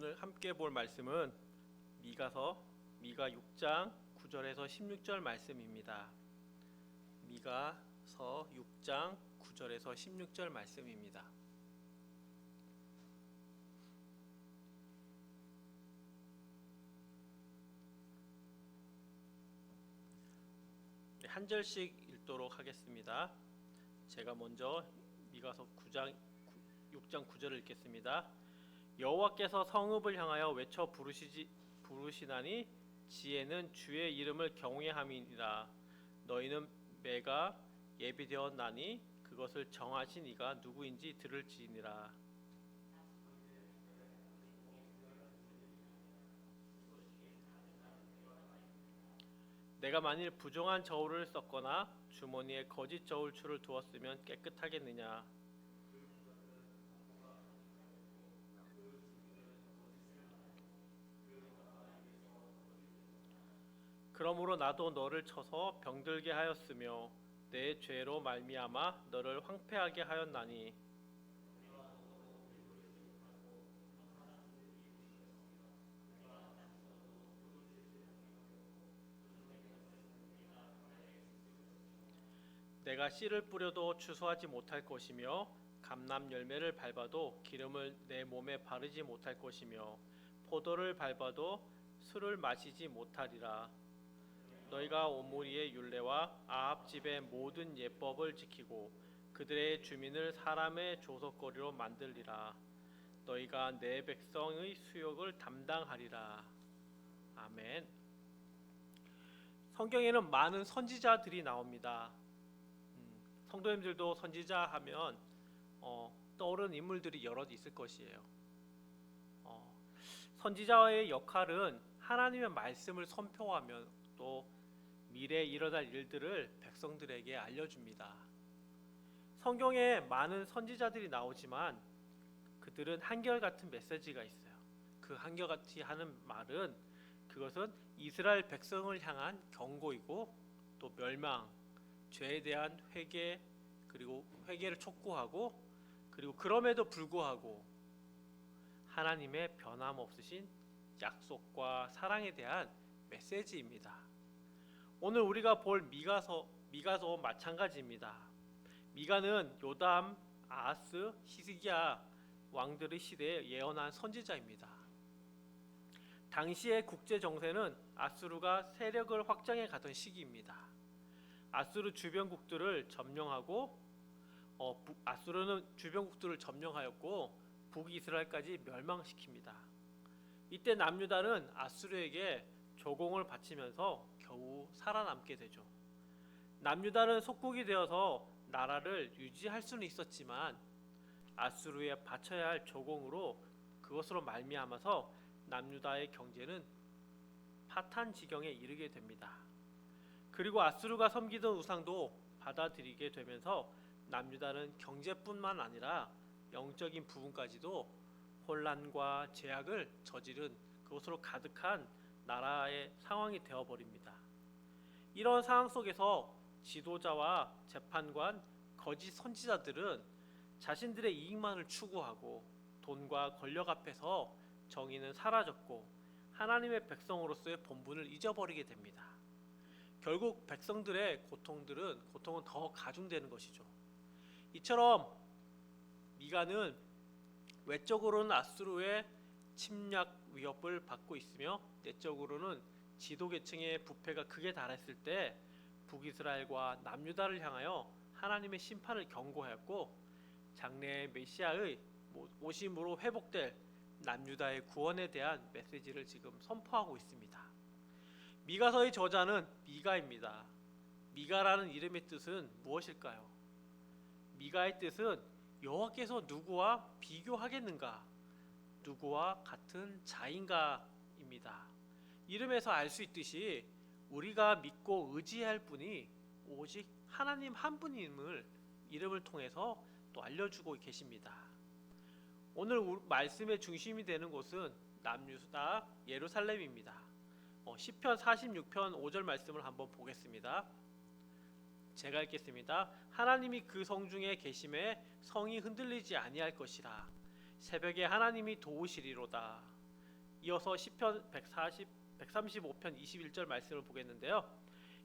오늘 함께 볼 말씀은 미가 6장 9절에서 16절 말씀입니다. 미가서 6장 9절에서 16절 말씀입니다. 한 절씩 읽도록 하겠습니다. 제가 먼저 미가서 6장 9절을 읽겠습니다. 여호와께서 성읍을 향하여 외쳐 부르시나니 지혜는 주의 이름을 경외함이니라. 너희는 매가 예비되었나니 그것을 정하신 이가 누구인지 들을지니라. 내가 만일 부정한 저울을 썼거나 주머니에 거짓 저울추를 두었으면 깨끗하겠느냐. 그러므로 나도 너를 쳐서 병들게 하였으며 내 죄로 말미암아 너를 황폐하게 하였나니 내가 씨를 뿌려도 추수하지 못할 것이며 감람 열매를 밟아도 기름을 내 몸에 바르지 못할 것이며 포도를 밟아도 술을 마시지 못하리라. 너희가 오므리의 율례와 아합 집의 모든 예법을 지키고 그들의 주민을 사람의 조석거리로 만들리라. 너희가 내 백성의 수욕을 담당하리라. 아멘. 성경에는 많은 선지자들이 나옵니다. 성도님들도 선지자 하면 떠오르는 인물들이 여럿 있을 것이에요. 선지자의 역할은 하나님의 말씀을 선포하며 또 미래에 일어날 일들을 백성들에게 알려줍니다. 성경에 많은 선지자들이 나오지만 그들은 한결같은 메시지가 있어요. 그 한결같이 하는 말은 그것은 이스라엘 백성을 향한 경고이고 또 멸망, 죄에 대한 회개, 그리고 회개를 촉구하고 그리고 그럼에도 불구하고 하나님의 변함없으신 약속과 사랑에 대한 메시지입니다. 오늘 우리가 볼 미가도 마찬가지입니다. 미가는 요담, 아하스, 히스기야 왕들의 시대에 예언한 선지자입니다. 당시의 국제 정세는 아수르가 세력을 확장해 가던 시기입니다. 아수르 주변국들을 점령하고 아수르는 주변국들을 점령하였고 북이스라엘까지 멸망시킵니다. 이때 남유다는 아수르에게 조공을 바치면서 겨우 살아남게 되죠. 남유다는 속국이 되어서 나라를 유지할 수는 있었지만 아수르에 바쳐야 할 조공으로 그것으로 말미암아서 남유다의 경제는 파탄 지경에 이르게 됩니다. 그리고 아수르가 섬기던 우상도 받아들이게 되면서 남유다는 경제뿐만 아니라 영적인 부분까지도 혼란과 제약을 저지른 그것으로 가득한 나라의 상황이 되어버립니다. 이런 상황 속에서 지도자와 재판관, 거짓 선지자들은 자신들의 이익만을 추구하고 돈과 권력 앞에서 정의는 사라졌고 하나님의 백성으로서의 본분을 잊어버리게 됩니다. 결국 백성들의 고통은 더 가중되는 것이죠. 이처럼 미가는 외적으로는 아수르의 침략 위협을 받고 있으며 내적으로는 지도계층의 부패가 극에 달했을 때 북이스라엘과 남유다를 향하여 하나님의 심판을 경고하였고 장래의 메시아의 오심으로 회복될 남유다의 구원에 대한 메시지를 지금 선포하고 있습니다. 미가서의 저자는 미가입니다. 미가라는 이름의 뜻은 무엇일까요? 미가의 뜻은 여호와께서 누구와 비교하겠는가? 누구와 같은 자인가입니다. 이름에서 알 수 있듯이 우리가 믿고 의지할 분이 오직 하나님 한 분임을 이름을 통해서 또 알려주고 계십니다. 오늘 말씀의 중심이 되는 곳은 남유다 예루살렘입니다. 시편 46편 5절 말씀을 한번 보겠습니다. 제가 읽겠습니다. 하나님이 그 성 중에 계심에 성이 흔들리지 아니할 것이라. 새벽에 하나님이 도우시리로다. 이어서 시편 135편 21절 말씀을 보겠는데요.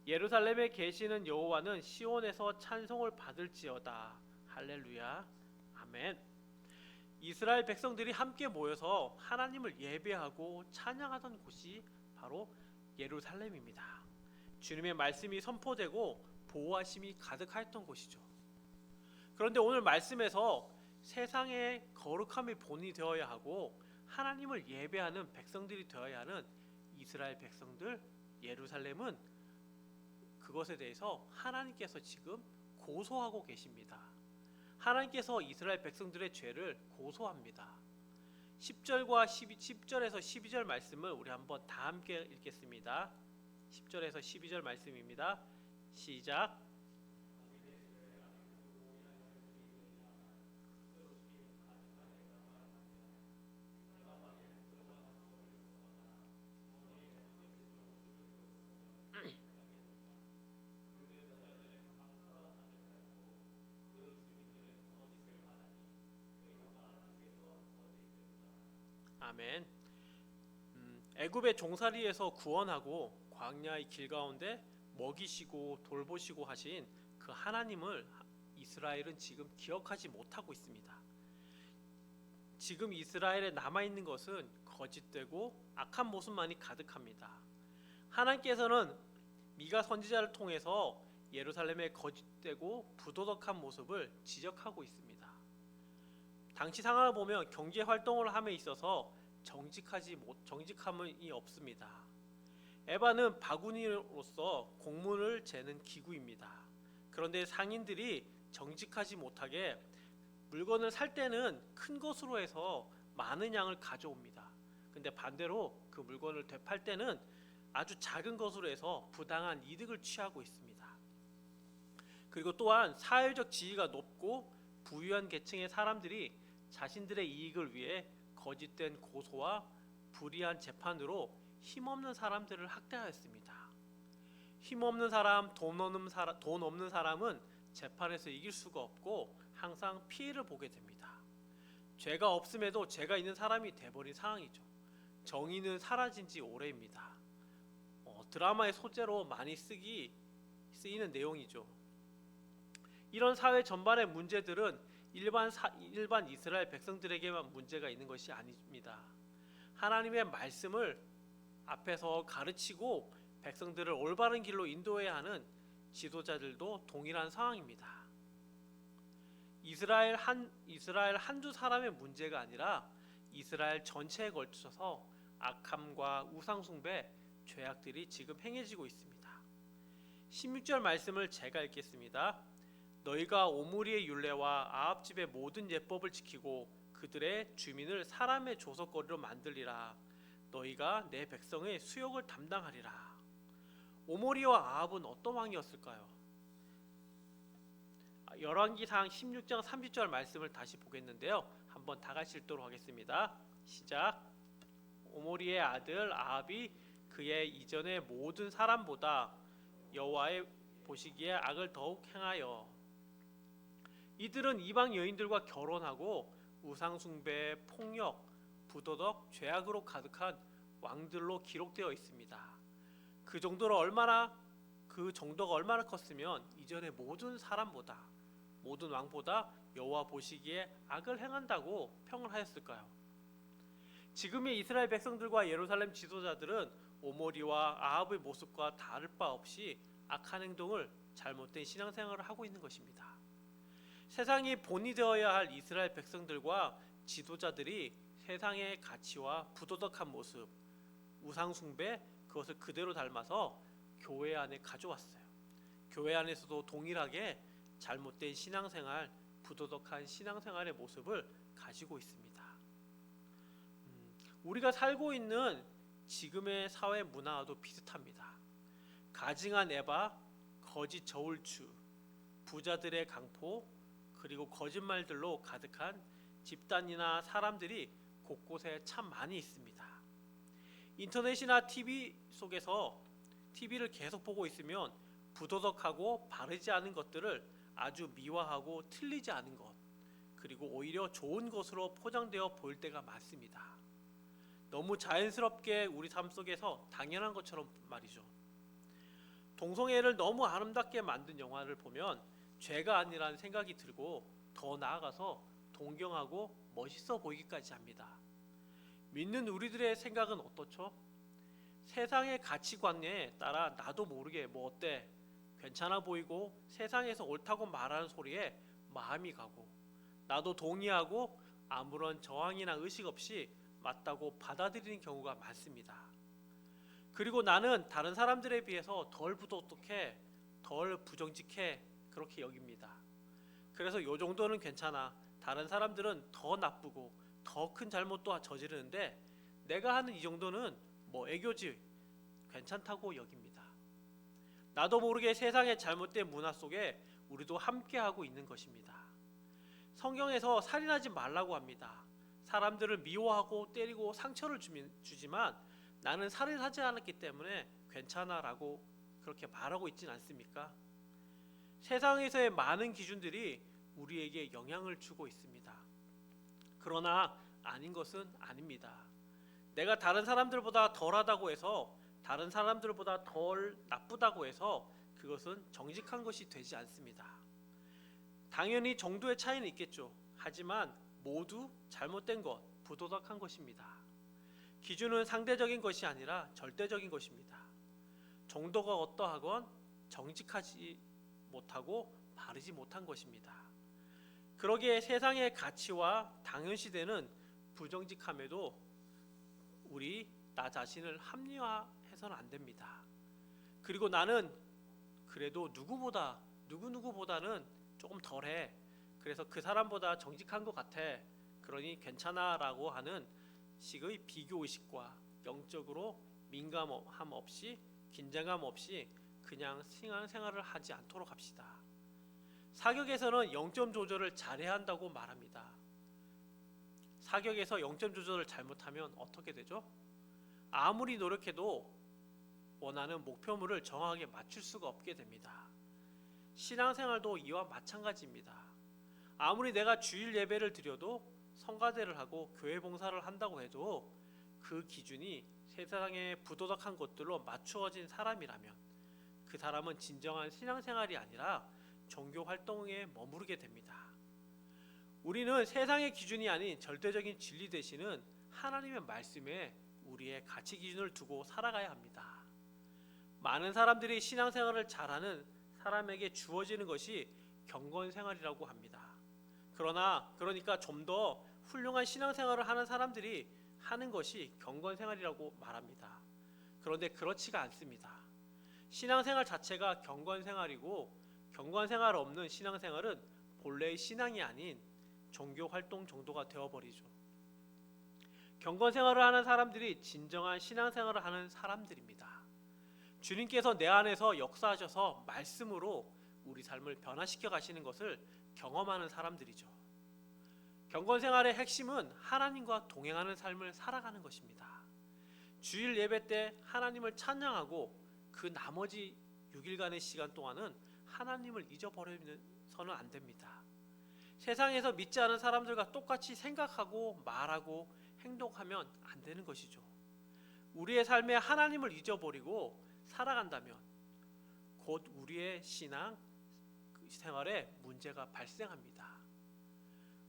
예루살렘에 계시는 여호와는 시온에서 찬송을 받을지어다. 할렐루야. 아멘. 이스라엘 백성들이 함께 모여서 하나님을 예배하고 찬양하던 곳이 바로 예루살렘입니다. 주님의 말씀이 선포되고 보호하심이 가득하였던 곳이죠. 그런데 오늘 말씀에서 세상의 거룩함이 본이 되어야 하고 하나님을 예배하는 백성들이 되어야 하는 이스라엘 백성들 예루살렘은 그것에 대해서 하나님께서 지금 고소하고 계십니다. 하나님께서 이스라엘 백성들의 죄를 고소합니다. 10절에서 12절 말씀을 우리 한번 다 함께 읽겠습니다. 10절에서 12절 말씀입니다. 시작. 아멘. 애굽의 종살이에서 구원하고 광야의 길 가운데 먹이시고 돌보시고 하신 그 하나님을 이스라엘은 지금 기억하지 못하고 있습니다. 지금 이스라엘에 남아있는 것은 거짓되고 악한 모습만이 가득합니다. 하나님께서는 미가 선지자를 통해서 예루살렘의 거짓되고 부도덕한 모습을 지적하고 있습니다. 당시 상황을 보면 경제 활동을 함에 있어서 정직함이 없습니다. 에바는 바구니로서 곡물을 재는 기구입니다. 그런데 상인들이 정직하지 못하게 물건을 살 때는 큰 것으로 해서 많은 양을 가져옵니다. 근데 반대로 그 물건을 되팔 때는 아주 작은 것으로 해서 부당한 이득을 취하고 있습니다. 그리고 또한 사회적 지위가 높고 부유한 계층의 사람들이 자신들의 이익을 위해 거짓된 고소와 불의한 재판으로 힘없는 사람들을 학대하였습니다. 힘없는 사람, 돈 없는 사람은 재판에서 이길 수가 없고 항상 피해를 보게 됩니다. 죄가 없음에도 죄가 있는 사람이 돼버린 상황이죠. 정의는 사라진 지 오래입니다. 드라마의 소재로 많이 쓰이는 내용이죠. 이런 사회 전반의 문제들은 일반 이스라엘 백성들에게만 문제가 있는 것이 아닙니다. 하나님의 말씀을 앞에서 가르치고 백성들을 올바른 길로 인도해야 하는 지도자들도 동일한 상황입니다. 이스라엘 한두 사람의 문제가 아니라 이스라엘 전체에 걸쳐서 악함과 우상숭배, 죄악들이 지금 행해지고 있습니다. 16절 말씀을 제가 읽겠습니다. 너희가 오므리의 율례와 아합 집의 모든 예법을 지키고 그들의 주민을 사람의 조석거리로 만들리라. 너희가 내 백성의 수욕을 담당하리라. 오므리와 아합은 어떤 왕이었을까요? 열왕기상 16장 30절 말씀을 다시 보겠는데요. 한번 다 같이 읽도록 하겠습니다. 시작. 오므리의 아들 아합이 그의 이전의 모든 사람보다 여호와의 보시기에 악을 더욱 행하여 이들은 이방 여인들과 결혼하고 우상숭배, 폭력, 부도덕, 죄악으로 가득한 왕들로 기록되어 있습니다. 그 정도가 얼마나 컸으면 이전의 모든 왕보다 여호와 보시기에 악을 행한다고 평을 하였을까요? 지금의 이스라엘 백성들과 예루살렘 지도자들은 오므리와 아합의 모습과 다를 바 없이 악한 행동을 잘못된 신앙생활을 하고 있는 것입니다. 세상이 본이 되어야 할 이스라엘 백성들과 지도자들이 세상의 가치와 부도덕한 모습, 우상숭배, 그것을 그대로 닮아서 교회 안에 가져왔어요. 교회 안에서도 동일하게 잘못된 신앙생활, 부도덕한 신앙생활의 모습을 가지고 있습니다. 우리가 살고 있는 지금의 사회 문화와도 비슷합니다. 가증한 에바, 거짓 저울추, 부자들의 강포, 그리고 거짓말들로 가득한 집단이나 사람들이 곳곳에 참 많이 있습니다. 인터넷이나 TV 속에서 TV를 계속 보고 있으면 부도덕하고 바르지 않은 것들을 아주 미화하고 틀리지 않은 것, 그리고 오히려 좋은 것으로 포장되어 보일 때가 많습니다. 너무 자연스럽게 우리 삶 속에서 당연한 것처럼 말이죠. 동성애를 너무 아름답게 만든 영화를 보면 죄가 아니라는 생각이 들고 더 나아가서 동경하고 멋있어 보이기까지 합니다. 믿는 우리들의 생각은 어떻죠? 세상의 가치관에 따라 나도 모르게 뭐 어때? 괜찮아 보이고 세상에서 옳다고 말하는 소리에 마음이 가고 나도 동의하고 아무런 저항이나 의식 없이 맞다고 받아들이는 경우가 많습니다. 그리고 나는 다른 사람들에 비해서 덜 부도덕해, 덜 부정직해 그렇게 여깁니다. 그래서 요 정도는 괜찮아. 다른 사람들은 더 나쁘고 더 큰 잘못도 저지르는데 내가 하는 이 정도는 뭐 애교지 괜찮다고 여깁니다. 나도 모르게 세상의 잘못된 문화 속에 우리도 함께하고 있는 것입니다. 성경에서 살인하지 말라고 합니다. 사람들을 미워하고 때리고 상처를 주지만 나는 살인하지 않았기 때문에 괜찮아 라고 그렇게 말하고 있진 않습니까? 세상에서의 많은 기준들이 우리에게 영향을 주고 있습니다. 그러나 아닌 것은 아닙니다. 내가 다른 사람들보다 덜하다고 해서 다른 사람들보다 덜 나쁘다고 해서 그것은 정직한 것이 되지 않습니다. 당연히 정도의 차이는 있겠죠. 하지만 모두 잘못된 것, 부도덕한 것입니다. 기준은 상대적인 것이 아니라 절대적인 것입니다. 정도가 어떠하건 정직하지 못하고 바르지 못한 것입니다. 그러기에 세상의 가치와 당연시되는 부정직함에도 우리 나 자신을 합리화해서는 안 됩니다. 그리고 나는 그래도 누구누구보다는 조금 덜해. 그래서 그 사람보다 정직한 것 같아. 그러니 괜찮아 라고 하는 식의 비교의식과 영적으로 민감함 없이 긴장감 없이 그냥 신앙생활을 하지 않도록 합시다. 사격에서는 0점 조절을 잘해야 한다고 말합니다. 사격에서 0점 조절을 잘못하면 어떻게 되죠? 아무리 노력해도 원하는 목표물을 정확하게 맞출 수가 없게 됩니다. 신앙생활도 이와 마찬가지입니다. 아무리 내가 주일 예배를 드려도 성가대를 하고 교회 봉사를 한다고 해도 그 기준이 세상의 부도덕한 것들로 맞추어진 사람이라면 그 사람은 진정한 신앙생활이 아니라 종교 활동에 머무르게 됩니다. 우리는 세상의 기준이 아닌 절대적인 진리 되시는 하나님의 말씀에 우리의 가치 기준을 두고 살아가야 합니다. 많은 사람들이 신앙생활을 잘하는 사람에게 주어지는 것이 경건생활이라고 합니다. 그러니까 좀 더 훌륭한 신앙생활을 하는 사람들이 하는 것이 경건생활이라고 말합니다. 그런데 그렇지가 않습니다. 신앙생활 자체가 경건생활이고 경건생활 없는 신앙생활은 본래의 신앙이 아닌 종교활동 정도가 되어버리죠. 경건생활을 하는 사람들이 진정한 신앙생활을 하는 사람들입니다. 주님께서 내 안에서 역사하셔서 말씀으로 우리 삶을 변화시켜 가시는 것을 경험하는 사람들이죠. 경건생활의 핵심은 하나님과 동행하는 삶을 살아가는 것입니다. 주일 예배 때 하나님을 찬양하고 그 나머지 6일간의 시간 동안은 하나님을 잊어버려서는 안 됩니다. 세상에서 믿지 않은 사람들과 똑같이 생각하고 말하고 행동하면 안 되는 것이죠. 우리의 삶에 하나님을 잊어버리고 살아간다면 곧 우리의 신앙 생활에 문제가 발생합니다.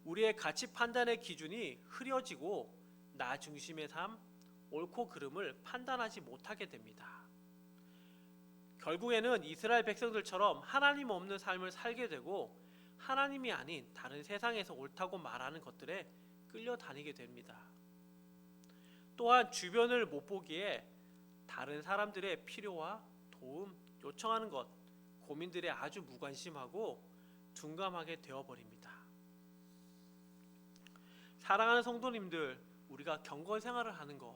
우리의 가치 판단의 기준이 흐려지고 나 중심의 삶, 옳고 그름을 판단하지 못하게 됩니다. 결국에는 이스라엘 백성들처럼 하나님 없는 삶을 살게 되고 하나님이 아닌 다른 세상에서 옳다고 말하는 것들에 끌려다니게 됩니다. 또한 주변을 못 보기에 다른 사람들의 필요와 도움 요청하는 것, 고민들에 아주 무관심하고 둔감하게 되어버립니다. 사랑하는 성도님들, 우리가 경건 생활을 하는 것,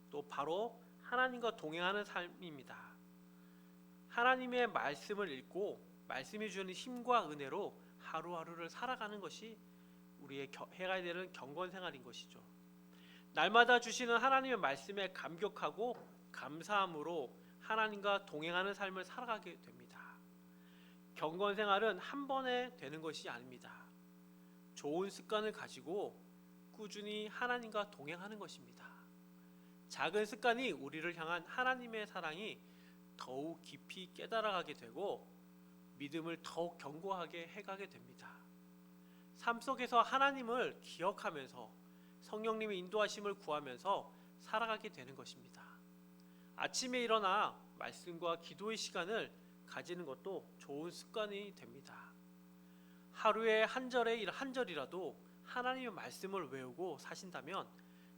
또 바로 하나님과 동행하는 삶입니다. 하나님의 말씀을 읽고 말씀이 주는 힘과 은혜로 하루하루를 살아가는 것이 우리의 해야 되는 경건 생활인 것이죠. 날마다 주시는 하나님의 말씀에 감격하고 감사함으로 하나님과 동행하는 삶을 살아가게 됩니다. 경건 생활은 한 번에 되는 것이 아닙니다. 좋은 습관을 가지고 꾸준히 하나님과 동행하는 것입니다. 작은 습관이 우리를 향한 하나님의 사랑이 더욱 깊이 깨달아가게 되고 믿음을 더욱 견고하게 해가게 됩니다. 삶 속에서 하나님을 기억하면서 성령님의 인도하심을 구하면서 살아가게 되는 것입니다. 아침에 일어나 말씀과 기도의 시간을 가지는 것도 좋은 습관이 됩니다. 하루에 한 절이라도 하나님의 말씀을 외우고 사신다면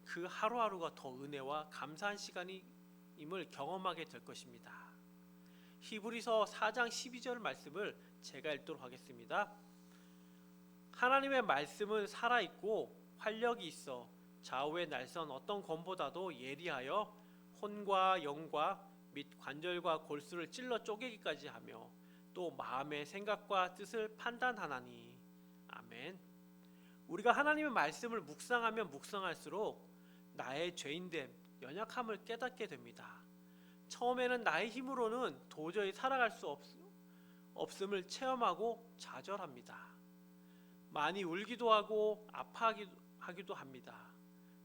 그 하루하루가 더 은혜와 감사한 시간임을 경험하게 될 것입니다. 히브리서 4장 12절 말씀을 제가 읽도록 하겠습니다. 하나님의 말씀은 살아있고 활력이 있어 좌우의 날선 어떤 검보다도 예리하여 혼과 영과 및 관절과 골수를 찔러 쪼개기까지 하며 또 마음의 생각과 뜻을 판단하나니. 아멘. 우리가 하나님의 말씀을 묵상하면 묵상할수록 나의 죄인됨, 연약함을 깨닫게 됩니다. 처음에는 나의 힘으로는 도저히 살아갈 수 없음을 체험하고 좌절합니다. 많이 울기도 하고 아파하기도 합니다.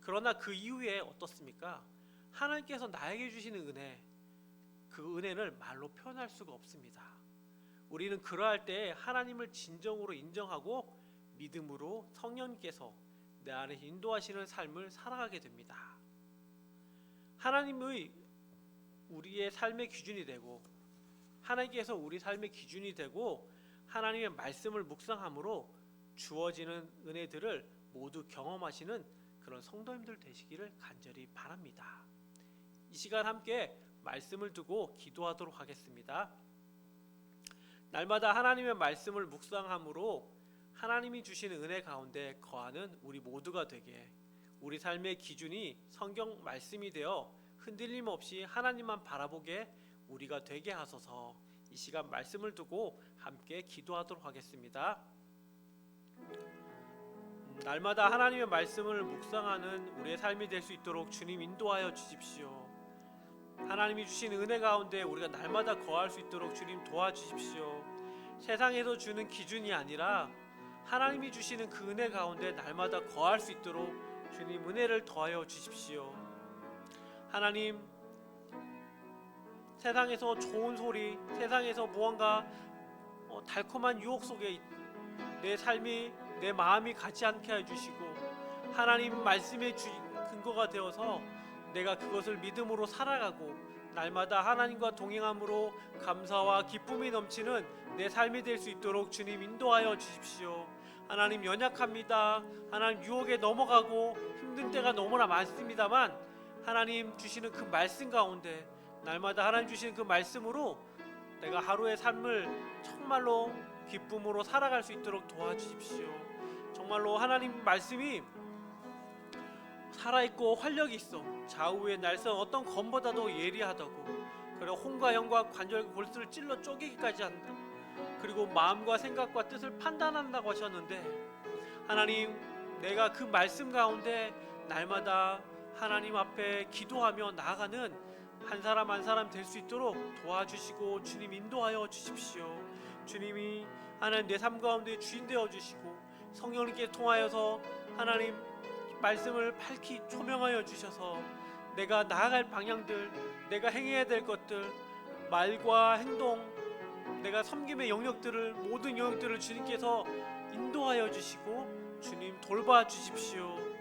그러나 그 이후에 어떻습니까? 하나님께서 나에게 주시는 은혜, 그 은혜를 말로 표현할 수가 없습니다. 우리는 그러할 때 하나님을 진정으로 인정하고 믿음으로 성령님께서 내 안에 인도하시는 삶을 살아가게 됩니다. 하나님의 우리의 삶의 기준이 되고 하나님께서 우리 삶의 기준이 되고 하나님의 말씀을 묵상함으로 주어지는 은혜들을 모두 경험하시는 그런 성도님들 되시기를 간절히 바랍니다. 이 시간 함께 말씀을 두고 기도하도록 하겠습니다. 날마다 하나님의 말씀을 묵상함으로 하나님이 주시는 은혜 가운데 거하는 우리 모두가 되게, 우리 삶의 기준이 성경 말씀이 되어 흔들림 없이 하나님만 바라보게 우리가 되게 하소서. 이 시간 말씀을 두고 함께 기도하도록 하겠습니다. 날마다 하나님의 말씀을 묵상하는 우리의 삶이 될 수 있도록 주님 인도하여 주십시오. 하나님이 주신 은혜 가운데 우리가 날마다 거할 수 있도록 주님 도와주십시오. 세상에서 주는 기준이 아니라 하나님이 주시는 그 은혜 가운데 날마다 거할 수 있도록 주님 은혜를 더하여 주십시오. 하나님, 세상에서 좋은 소리, 세상에서 무언가 달콤한 유혹 속에 내 삶이, 내 마음이 가지 않게 해주시고 하나님 말씀의 근거가 되어서 내가 그것을 믿음으로 살아가고 날마다 하나님과 동행함으로 감사와 기쁨이 넘치는 내 삶이 될 수 있도록 주님 인도하여 주십시오. 하나님, 연약합니다. 하나님, 유혹에 넘어가고 힘든 때가 너무나 많습니다만 하나님 주시는 그 말씀 가운데 날마다 하나님 주시는 그 말씀으로 내가 하루의 삶을 정말로 기쁨으로 살아갈 수 있도록 도와주십시오. 정말로 하나님 말씀이 살아있고 활력이 있어 좌우의 날선 어떤 검보다도 예리하다고, 그리고 혼과 영과 관절과 골수를 찔러 쪼개기까지 한다, 그리고 마음과 생각과 뜻을 판단한다고 하셨는데 하나님, 내가 그 말씀 가운데 날마다 하나님 앞에 기도하며 나아가는 한 사람 한 사람 될 수 있도록 도와주시고 주님 인도하여 주십시오. 주님이 하나님 내 삶 가운데 주인 되어 주시고 성령님께 통하여서 하나님 말씀을 밝히 조명하여 주셔서 내가 나아갈 방향들, 내가 행해야 될 것들, 말과 행동, 내가 섬김의 영역들을, 모든 영역들을 주님께서 인도하여 주시고 주님 돌봐 주십시오.